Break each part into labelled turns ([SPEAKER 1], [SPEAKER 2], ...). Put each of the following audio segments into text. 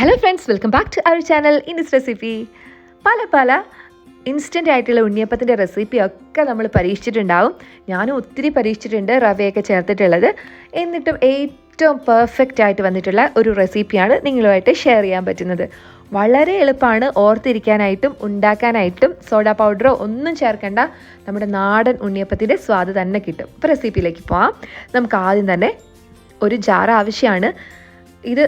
[SPEAKER 1] Hello friends, welcome back to our channel Ins Recipe. പല instant ആയിട്ടുള്ള ഉണ്ണിയപ്പത്തിൻ്റെ റെസിപ്പിയൊക്കെ നമ്മൾ പരീക്ഷിച്ചിട്ടുണ്ടാവും. ഞാനും ഒത്തിരി പരീക്ഷിച്ചിട്ടുണ്ട്, റവയൊക്കെ ചേർത്തിട്ടുള്ളത്. എന്നിട്ടും ഏറ്റവും പെർഫെക്റ്റ് ആയിട്ട് വന്നിട്ടുള്ള ഒരു റെസിപ്പിയാണ് നിങ്ങളുമായിട്ട് ഷെയർ ചെയ്യാൻ പറ്റുന്നത്. വളരെ എളുപ്പമാണ്, ഓർത്തിരിക്കാനായിട്ടും ഉണ്ടാക്കാനായിട്ടും. സോഡ പൗഡറോ ഒന്നും ചേർക്കേണ്ട, നമ്മുടെ നാടൻ ഉണ്ണിയപ്പത്തിൻ്റെ സ്വാദ് തന്നെ കിട്ടും. ഇപ്പോൾ റെസിപ്പിയിലേക്ക് പോകാം. നമുക്ക് ആദ്യം തന്നെ ഒരു ജാർ ആവശ്യമാണ്. ഇത്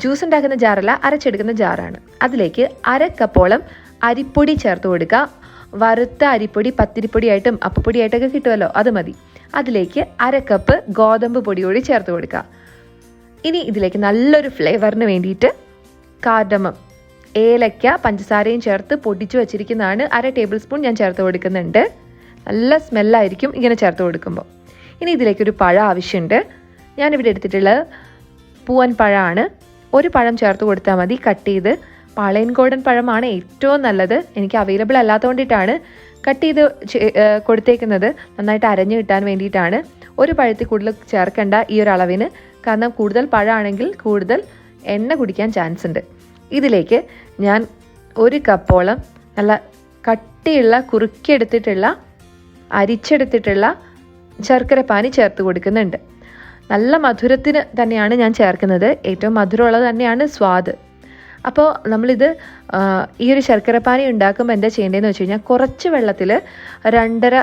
[SPEAKER 1] ജ്യൂസ് ഉണ്ടാക്കുന്ന ജാറല്ല, അരച്ചെടുക്കുന്ന ജാറാണ്. അതിലേക്ക് 1/2 കപ്പോളം അരിപ്പൊടി ചേർത്ത് കൊടുക്കുക. വറുത്ത അരിപ്പൊടി പത്തിരിപ്പൊടിയായിട്ടും അപ്പപ്പൊടിയായിട്ടൊക്കെ കിട്ടുമല്ലോ, അത് മതി. അതിലേക്ക് 1/2 കപ്പ് ഗോതമ്പ് പൊടി കൂടി ചേർത്ത് കൊടുക്കുക. ഇനി ഇതിലേക്ക് നല്ലൊരു ഫ്ലേവറിന് വേണ്ടിയിട്ട് കാർഡമം, ഏലക്ക, പഞ്ചസാരയും ചേർത്ത് പൊടിച്ചു വച്ചിരിക്കുന്നതാണ്. 1/2 ടേബിൾ സ്പൂൺ ഞാൻ ചേർത്ത് കൊടുക്കുന്നുണ്ട്. നല്ല സ്മെല്ലായിരിക്കും ഇങ്ങനെ ചേർത്ത് കൊടുക്കുമ്പോൾ. ഇനി ഇതിലേക്കൊരു പഴം ആവശ്യമുണ്ട്. ഞാനിവിടെ എടുത്തിട്ടുള്ളത് പൂവൻ പഴമാണ്. ഒരു പഴം ചേർത്ത് കൊടുത്താൽ മതി, കട്ട് ചെയ്ത്. പാളയൻ ഗോൾഡൻ പഴമാണ് ഏറ്റവും നല്ലത്. എനിക്ക് അവൈലബിൾ അല്ലാത്തതുകൊണ്ടിട്ടാണ് കട്ട് ചെയ്ത് കൊടുത്തേക്കുന്നത്, നന്നായിട്ട് അരഞ്ഞു കിട്ടാൻ വേണ്ടിയിട്ടാണ്. ഒരു പഴത്തിൽ കൂടുതൽ ചേർക്കേണ്ട ഈ ഒരു അളവിന്, കാരണം കൂടുതൽ പഴമാണെങ്കിൽ കൂടുതൽ എണ്ണ കുടിക്കാൻ ചാൻസ് ഉണ്ട്. ഇതിലേക്ക് ഞാൻ 1 കപ്പോളം നല്ല കട്ടിയുള്ള കുറുക്കിയെടുത്തിട്ടുള്ള അരിച്ചെടുത്തിട്ടുള്ള ശർക്കര പാനി ചേർത്ത് കൊടുക്കുന്നുണ്ട്. നല്ല മധുരത്തിന് തന്നെയാണ് ഞാൻ ചേർക്കുന്നത്, ഏറ്റവും മധുരമുള്ളത് തന്നെയാണ് സ്വാദ്. അപ്പോൾ നമ്മളിത് ഈ ഒരു ശർക്കരപ്പാനി ഉണ്ടാക്കുമ്പോൾ എന്താ ചെയ്യേണ്ടതെന്ന് വെച്ച് കഴിഞ്ഞാൽ, കുറച്ച് വെള്ളത്തിൽ 2.5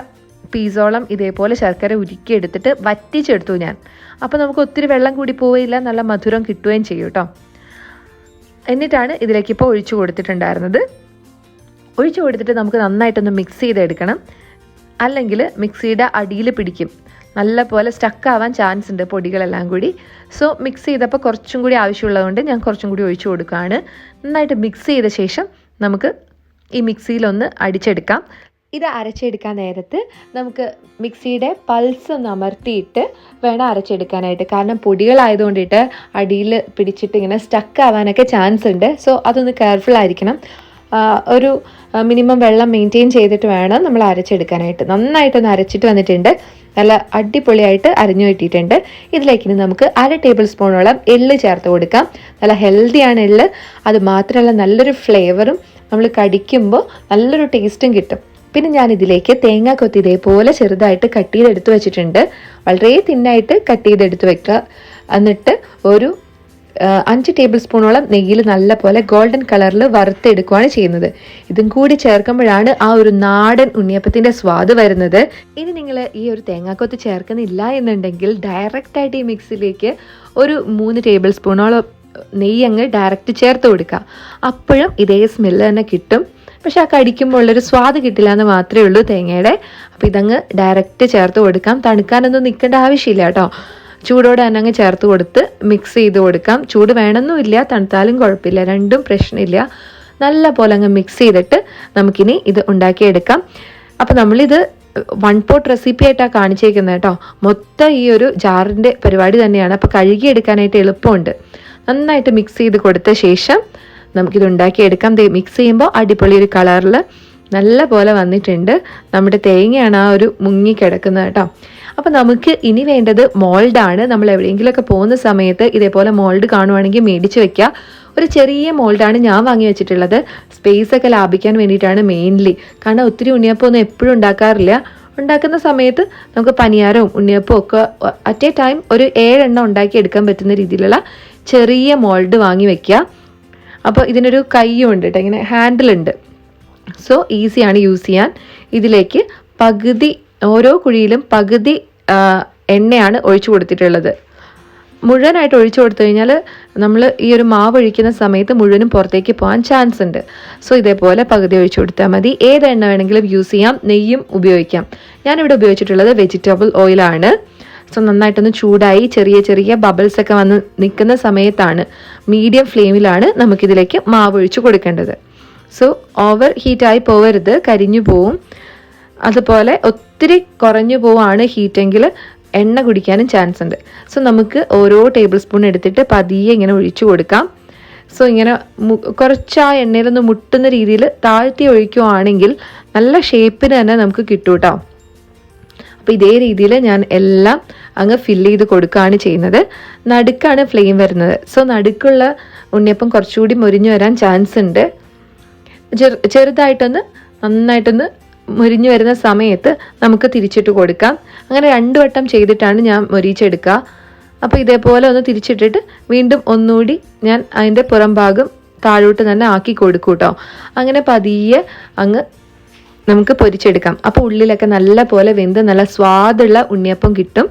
[SPEAKER 1] പീസോളം ഇതേപോലെ ശർക്കര ഉരുക്കിയെടുത്തിട്ട് വറ്റിച്ചെടുത്തു ഞാൻ. അപ്പോൾ നമുക്ക് ഒത്തിരി വെള്ളം കൂടി പോവുകയില്ല, നല്ല മധുരം കിട്ടുകയും ചെയ്യും കേട്ടോ. എന്നിട്ടാണ് ഇതിലേക്ക് ഇപ്പോൾ ഒഴിച്ചു കൊടുത്തിട്ടുണ്ടായിരുന്നത്. ഒഴിച്ചു കൊടുത്തിട്ട് നമുക്ക് നന്നായിട്ടൊന്ന് മിക്സ് ചെയ്തെടുക്കണം, അല്ലെങ്കിൽ മിക്സിയുടെ അടിയിൽ പിടിക്കും, നല്ല പോലെ സ്റ്റക്കാവാൻ ചാൻസ് ഉണ്ട് പൊടികളെല്ലാം കൂടി. സോ മിക്സ് ചെയ്തപ്പോൾ കുറച്ചും കൂടി ആവശ്യമുള്ളതുകൊണ്ട് ഞാൻ കുറച്ചും കൂടി ഒഴിച്ചു കൊടുക്കുകയാണ്. നന്നായിട്ട് മിക്സ് ചെയ്ത ശേഷം നമുക്ക് ഈ മിക്സിയിലൊന്ന് അടിച്ചെടുക്കാം. ഇത് അരച്ചെടുക്കാൻ നേരത്ത് നമുക്ക് മിക്സിയുടെ പൾസ് ഒന്ന് അമർത്തിയിട്ട് വേണം അരച്ചെടുക്കാനായിട്ട്. കാരണം പൊടികളായതുകൊണ്ടിട്ട് അടിയിൽ പിടിച്ചിട്ട് ഇങ്ങനെ സ്റ്റക്കാവാനൊക്കെ ചാൻസ് ഉണ്ട്. സോ അതൊന്ന് കെയർഫുൾ ആയിരിക്കണം. ഒരു മിനിമം വെള്ളം മെയിൻറ്റെയിൻ ചെയ്തിട്ട് വേണം നമ്മൾ അരച്ചെടുക്കാനായിട്ട്. നന്നായിട്ടൊന്ന് അരച്ചിട്ട് വന്നിട്ടുണ്ട്, നല്ല അടിപൊളിയായിട്ട് അരിഞ്ഞു കിട്ടിയിട്ടുണ്ട്. ഇതിലേക്ക് ഇനി നമുക്ക് 1/2 ടേബിൾ സ്പൂണോളം എള്ള് ചേർത്ത് കൊടുക്കാം. നല്ല ഹെൽത്തിയാണ് എള്ള്. അത് മാത്രമല്ല നല്ലൊരു ഫ്ലേവറും, നമ്മൾ കടിക്കുമ്പോൾ നല്ലൊരു ടേസ്റ്റും കിട്ടും. പിന്നെ ഞാൻ ഇതിലേക്ക് തേങ്ങാക്കൊത്ത് ഇതേപോലെ ചെറുതായിട്ട് കട്ട് ചെയ്തെടുത്ത് വെച്ചിട്ടുണ്ട്. വളരെ തിന്നായിട്ട് കട്ട് ചെയ്തെടുത്ത് വെക്കുക. എന്നിട്ട് ഒരു 5 ടേബിൾ സ്പൂണോളം നെയ്യിൽ നല്ല പോലെ ഗോൾഡൻ കളറിൽ വറുത്തെടുക്കുകയാണ് ചെയ്യുന്നത്. ഇതും കൂടി ചേർക്കുമ്പോഴാണ് ആ ഒരു നാടൻ ഉണ്ണിയപ്പത്തിൻ്റെ സ്വാദ് വരുന്നത്. ഇനി നിങ്ങൾ ഈ ഒരു തേങ്ങാക്കൊത്ത് ചേർക്കുന്നില്ല എന്നുണ്ടെങ്കിൽ ഡയറക്റ്റായിട്ട് ഈ മിക്സിലേക്ക് ഒരു 3 ടേബിൾ സ്പൂണോളം നെയ്യ് അങ്ങ് ഡയറക്റ്റ് ചേർത്ത് കൊടുക്കുക. അപ്പോഴും ഇതേ സ്മെല്ല് തന്നെ കിട്ടും. പക്ഷെ ആ കടിക്കുമ്പോൾ ഉള്ളൊരു സ്വാദ് കിട്ടില്ല എന്ന് മാത്രമേ ഉള്ളൂ തേങ്ങയുടെ. അപ്പോൾ ഇതങ്ങ് ഡയറക്റ്റ് ചേർത്ത് കൊടുക്കാം. തണുക്കാനൊന്നും നിൽക്കേണ്ട ആവശ്യമില്ല കേട്ടോ. ചൂടോടെ തന്നെ അങ്ങ് ചേർത്ത് കൊടുത്ത് മിക്സ് ചെയ്ത് കൊടുക്കാം. ചൂട് വേണമെന്നുമില്ല, തണുത്താലും കുഴപ്പമില്ല, രണ്ടും പ്രശ്നമില്ല. നല്ല പോലെ അങ്ങ് മിക്സ് ചെയ്തിട്ട് നമുക്കിനി ഇത് ഉണ്ടാക്കിയെടുക്കാം. അപ്പോൾ നമ്മളിത് 1 പോട്ട് റെസിപ്പി ആയിട്ടാണ് കാണിച്ചേക്കുന്നത് കേട്ടോ. മൊത്തം ഈ ഒരു ജാറിൻ്റെ പരിപാടി തന്നെയാണ്. അപ്പോൾ കഴുകിയെടുക്കാനായിട്ട് എളുപ്പമുണ്ട്. നന്നായിട്ട് മിക്സ് ചെയ്ത് കൊടുത്ത ശേഷം നമുക്കിത് ഉണ്ടാക്കിയെടുക്കാം. മിക്സ് ചെയ്യുമ്പോൾ അടിപൊളി ഒരു കളറിൽ നല്ല പോലെ വന്നിട്ടുണ്ട്. നമ്മുടെ തേങ്ങയാണ് ആ ഒരു മുങ്ങിക്കിടക്കുന്നത് കേട്ടോ. അപ്പോൾ നമുക്ക് ഇനി വേണ്ടത് മോൾഡാണ്. നമ്മൾ എവിടെയെങ്കിലുമൊക്കെ പോകുന്ന സമയത്ത് ഇതേപോലെ മോൾഡ് കാണുവാണെങ്കിൽ മേടിച്ച് വെക്കുക. ഒരു ചെറിയ മോൾഡാണ് ഞാൻ വാങ്ങി വെച്ചിട്ടുള്ളത്. സ്പേസ് ഒക്കെ ലാഭിക്കാൻ വേണ്ടിയിട്ടാണ് മെയിൻലി. കാരണം ഒത്തിരി ഉണ്ണിയപ്പമൊന്നും എപ്പോഴും ഉണ്ടാക്കാറില്ല. ഉണ്ടാക്കുന്ന സമയത്ത് നമുക്ക് പനിയാരവും ഉണ്ണിയപ്പവും ഒക്കെ അറ്റ് എ ടൈം ഒരു 7 എണ്ണം ഉണ്ടാക്കി എടുക്കാൻ പറ്റുന്ന രീതിയിലുള്ള ചെറിയ മോൾഡ് വാങ്ങി വെക്കുക. അപ്പോൾ ഇതിനൊരു കൈയും ഉണ്ട് കേട്ടോ, ഇങ്ങനെ ഹാൻഡിലുണ്ട്. സോ ഈസിയാണ് യൂസ് ചെയ്യാൻ. ഇതിലേക്ക് പകുതി, ഓരോ കുഴിയിലും പകുതി എണ്ണയാണ് ഒഴിച്ചു കൊടുത്തിട്ടുള്ളത്. മുഴുവനായിട്ട് ഒഴിച്ചു കൊടുത്തു കഴിഞ്ഞാൽ നമ്മൾ ഈ ഒരു മാവ് ഒഴിക്കുന്ന സമയത്ത് മുഴുവനും പുറത്തേക്ക് പോകാൻ ചാൻസ് ഉണ്ട്. സോ ഇതേപോലെ പകുതി ഒഴിച്ചു കൊടുത്താൽ മതി. ഏത് എണ്ണ വേണമെങ്കിലും യൂസ് ചെയ്യാം, നെയ്യും ഉപയോഗിക്കാം. ഞാനിവിടെ ഉപയോഗിച്ചിട്ടുള്ളത് വെജിറ്റബിൾ ഓയിലാണ്. സോ നന്നായിട്ടൊന്ന് ചൂടായി ചെറിയ ബബിൾസ് ഒക്കെ വന്ന് നിൽക്കുന്ന സമയത്താണ്, മീഡിയം ഫ്ലെയിമിലാണ് നമുക്കിതിലേക്ക് മാവ് ഒഴിച്ചു കൊടുക്കേണ്ടത്. സോ ഓവർ ഹീറ്റായി പോവരുത്, കരിഞ്ഞു പോവും. അതുപോലെ ഒത്തിരി കുറഞ്ഞു പോവാണ് ഹീറ്റെങ്കിൽ എണ്ണ കുടിക്കാനും ചാൻസ് ഉണ്ട്. സോ നമുക്ക് ഓരോ ടേബിൾ സ്പൂൺ എടുത്തിട്ട് പതിയെ ഇങ്ങനെ ഒഴിച്ചു കൊടുക്കാം. സോ ഇങ്ങനെ കുറച്ച് ആ എണ്ണയിലൊന്ന് മുട്ടുന്ന രീതിയിൽ താഴ്ത്തി ഒഴിക്കുകയാണെങ്കിൽ നല്ല ഷേപ്പിന് തന്നെ നമുക്ക് കിട്ടും കേട്ടോ. അപ്പോൾ ഇതേ രീതിയിൽ ഞാൻ എല്ലാം അങ്ങ് ഫില്ല് ചെയ്ത് കൊടുക്കുകയാണ് ചെയ്യുന്നത്. നടുക്കാണ് ഫ്ലെയിം വരുന്നത്. സോ നടുക്കുള്ള ഉണ്ണിയപ്പം കുറച്ചുകൂടി മുരിഞ്ഞു വരാൻ ചാൻസ് ഉണ്ട്. ചെറുതായിട്ടൊന്ന് നന്നായിട്ടൊന്ന് മുരിഞ്ഞു വരുന്ന സമയത്ത് നമുക്ക് തിരിച്ചിട്ട് കൊടുക്കാം. അങ്ങനെ 2 വട്ടം ചെയ്തിട്ടാണ് ഞാൻ മൊരിച്ചെടുക്കുക. അപ്പോൾ ഇതേപോലെ ഒന്ന് തിരിച്ചിട്ടിട്ട് വീണ്ടും ഒന്നുകൂടി ഞാൻ അതിൻ്റെ പുറം ഭാഗം താഴോട്ട് തന്നെ ആക്കി കൊടുക്കും കേട്ടോ. അങ്ങനെ പതിയെ അങ്ങ് നമുക്ക് പൊരിച്ചെടുക്കാം. അപ്പോൾ ഉള്ളിലൊക്കെ നല്ല പോലെ വെന്ത് നല്ല സ്വാദുള്ള ഉണ്ണിയപ്പം കിട്ടും.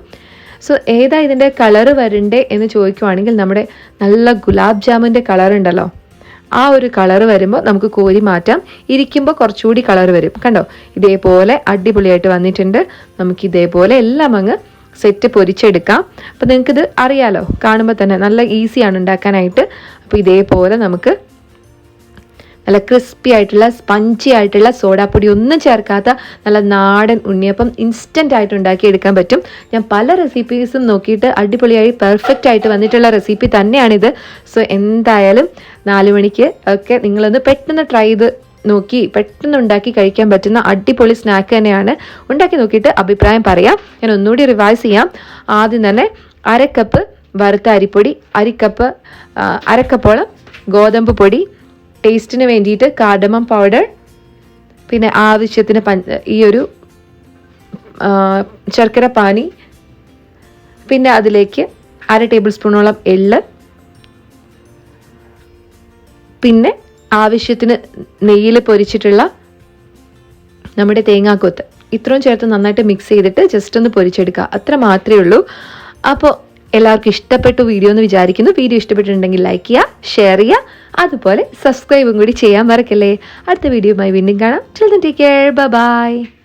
[SPEAKER 1] സോ ഏതാ ഇതിൻ്റെ കളറ് വരണ്ടേ എന്ന് ചോദിക്കുവാണെങ്കിൽ നമ്മുടെ നല്ല ഗുലാബ് ജാമുൻ്റെ കളർ ഉണ്ടല്ലോ, ആ ഒരു കളറ് വരുമ്പോൾ നമുക്ക് കോരി മാറ്റാം. ഇരിക്കുമ്പോൾ കുറച്ചുകൂടി കളർ വരും. കണ്ടോ, ഇതേപോലെ അടിപൊളിയായിട്ട് വന്നിട്ടുണ്ട്. നമുക്ക് ഇതേപോലെ എല്ലാം അങ്ങ് സെറ്റ് പൊരിച്ചെടുക്കാം. അപ്പോൾ നിങ്ങൾക്കിത് അറിയാലോ, കാണുമ്പോൾ തന്നെ നല്ല ഈസിയാണ് ഉണ്ടാക്കാനായിട്ട്. അപ്പോൾ ഇതേപോലെ നമുക്ക് നല്ല ക്രിസ്പി ആയിട്ടുള്ള സ്പഞ്ചി ആയിട്ടുള്ള സോഡാപ്പൊടി ഒന്നും ചേർക്കാത്ത നല്ല നാടൻ ഉണ്ണിയപ്പം ഇൻസ്റ്റൻ്റ് ആയിട്ട് ഉണ്ടാക്കിയെടുക്കാൻ പറ്റും. ഞാൻ പല റെസിപ്പീസും നോക്കിയിട്ട് അടിപൊളിയായി പെർഫെക്റ്റ് ആയിട്ട് വന്നിട്ടുള്ള റെസിപ്പി തന്നെയാണിത്. സോ എന്തായാലും 4 മണിക്ക് ഒക്കെ നിങ്ങളൊന്ന് പെട്ടെന്ന് ട്രൈ ചെയ്ത് നോക്കി പെട്ടെന്ന് ഉണ്ടാക്കി കഴിക്കാൻ പറ്റുന്ന അടിപൊളി സ്നാക്ക് തന്നെയാണ്. ഉണ്ടാക്കി നോക്കിയിട്ട് അഭിപ്രായം പറയാം. ഞാൻ ഒന്നുകൂടി റിവൈസ് ചെയ്യാം. ആദ്യം തന്നെ 1/2 കപ്പ് വറുത്ത അരിപ്പൊടി, 1/2 കപ്പോളം ഗോതമ്പ് പൊടി, ടേസ്റ്റിന് വേണ്ടിയിട്ട് കാർഡമം പൗഡർ, പിന്നെ ആവശ്യത്തിന് ഈ ഒരു ശർക്കര പാനി, പിന്നെ അതിലേക്ക് 1/2 ടേബിൾ സ്പൂണോളം എള്ള്, പിന്നെ ആവശ്യത്തിന് നെയ്യിൽ പൊരിച്ചിട്ടുള്ള നമ്മുടെ തേങ്ങാക്കൊത്ത്, ഇത്രയും ചേർത്ത് നന്നായിട്ട് മിക്സ് ചെയ്തിട്ട് ജസ്റ്റ് ഒന്ന് പൊരിച്ചെടുക്കുക. അത്ര മാത്രമേ ഉള്ളൂ. അപ്പോൾ എല്ലാവർക്കും ഇഷ്ടപ്പെട്ടു വീഡിയോ എന്ന് വിചാരിക്കുന്നു. വീഡിയോ ഇഷ്ടപ്പെട്ടിട്ടുണ്ടെങ്കിൽ ലൈക്ക് ചെയ്യുക, ഷെയർ ചെയ്യുക, അതുപോലെ സബ്സ്ക്രൈബും കൂടി ചെയ്യാൻ മറക്കല്ലേ. അടുത്ത വീഡിയോയുമായി വീണ്ടും കാണാം. Till then, take care. Bye bye.